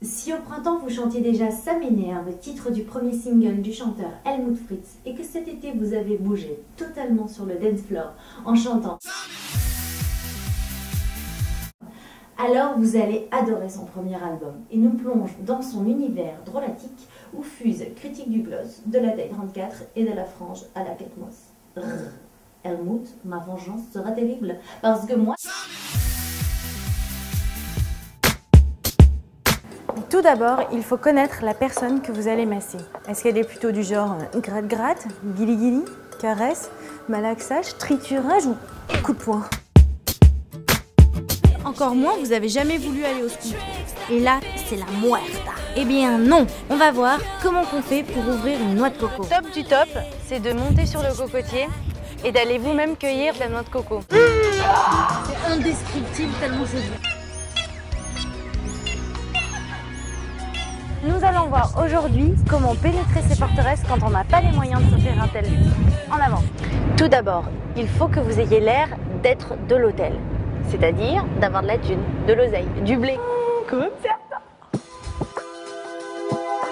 Si au printemps vous chantiez déjà Ça m'énerve, titre du premier single du chanteur Helmut Fritz, et que cet été vous avez bougé totalement sur le dance floor en chantant, alors vous allez adorer son premier album et nous plonge dans son univers drôlatique où fusent critique du gloss, de la taille 34 et de la frange à la Kate Moss. Helmut, ma vengeance sera terrible parce que moi... Tout d'abord, il faut connaître la personne que vous allez masser. Est-ce qu'elle est plutôt du genre gratte-gratte, guili-guili, caresse, malaxage, triturage ou coup de poing? Encore moins, vous avez jamais voulu aller au scout. Et là, c'est la muerta. Eh bien non, on va voir comment on fait pour ouvrir une noix de coco. Top du top, c'est de monter sur le cocotier et d'aller vous-même cueillir de la noix de coco. C'est indescriptible tellement c'est bon. Nous allons voir aujourd'hui comment pénétrer ces forteresses quand on n'a pas les moyens de s'offrir un tel luxe. En avant. Tout d'abord, il faut que vous ayez l'air d'être de l'hôtel. C'est-à-dire d'avoir de la thune, de l'oseille, du blé. Comme certains. Je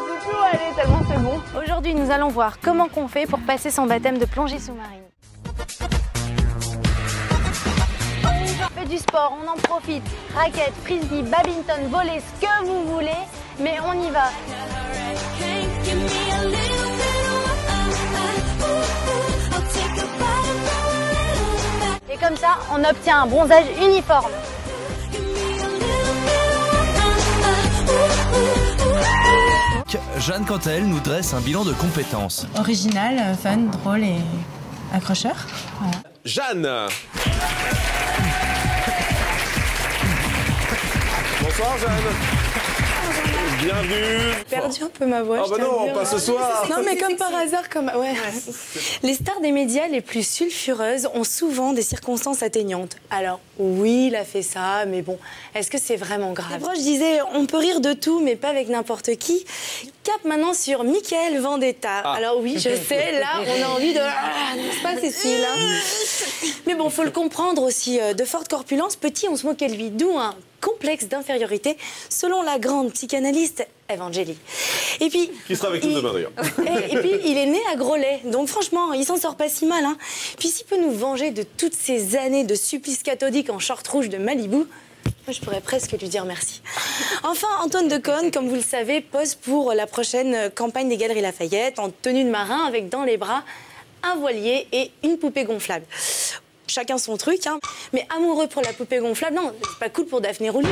peux plus où aller tellement c'est bon. Aujourd'hui, nous allons voir comment on fait pour passer son baptême de plongée sous-marine. On fait du sport, on en profite. Raquettes, frisbee, badminton, volley, ce que vous voulez. Mais on y va. Et comme ça, on obtient un bronzage uniforme. Jeanne, quant à elle, nous dresse un bilan de compétences. Original, fun, drôle et accrocheur. Voilà. Jeanne. Bonsoir Jeanne. Bienvenue. Perdu un peu ma voix. Ah bah non, pas ce soir. Non mais comme par hasard, comme ouais. Les stars des médias les plus sulfureuses ont souvent des circonstances atteignantes. Alors oui, il a fait ça, mais bon, est-ce que c'est vraiment grave? Les proches disaient, on peut rire de tout, mais pas avec n'importe qui. Cap maintenant sur Mickaël Vendetta. Ah. Alors oui, je sais, là, on a envie de... n'est-ce pas Cécile hein? Mais bon, faut le comprendre aussi. De forte corpulence, petit, on se moquait de lui, d'où un complexe d'infériorité, selon la grande psychanalyste Evangélie. Et puis... Qui sera avec nous demain d'ailleurs. Et puis, il est né à Groslay, donc franchement, il s'en sort pas si mal. Hein. Puis s'il peut nous venger de toutes ces années de supplice cathodique en short rouge de Malibu, moi, je pourrais presque lui dire merci. Enfin, Antoine Decaune, comme vous le savez, pose pour la prochaine campagne des Galeries Lafayette en tenue de marin avec dans les bras un voilier et une poupée gonflable. Chacun son truc, hein. Mais amoureux pour la poupée gonflable, non, c'est pas cool pour Daphné Roulier.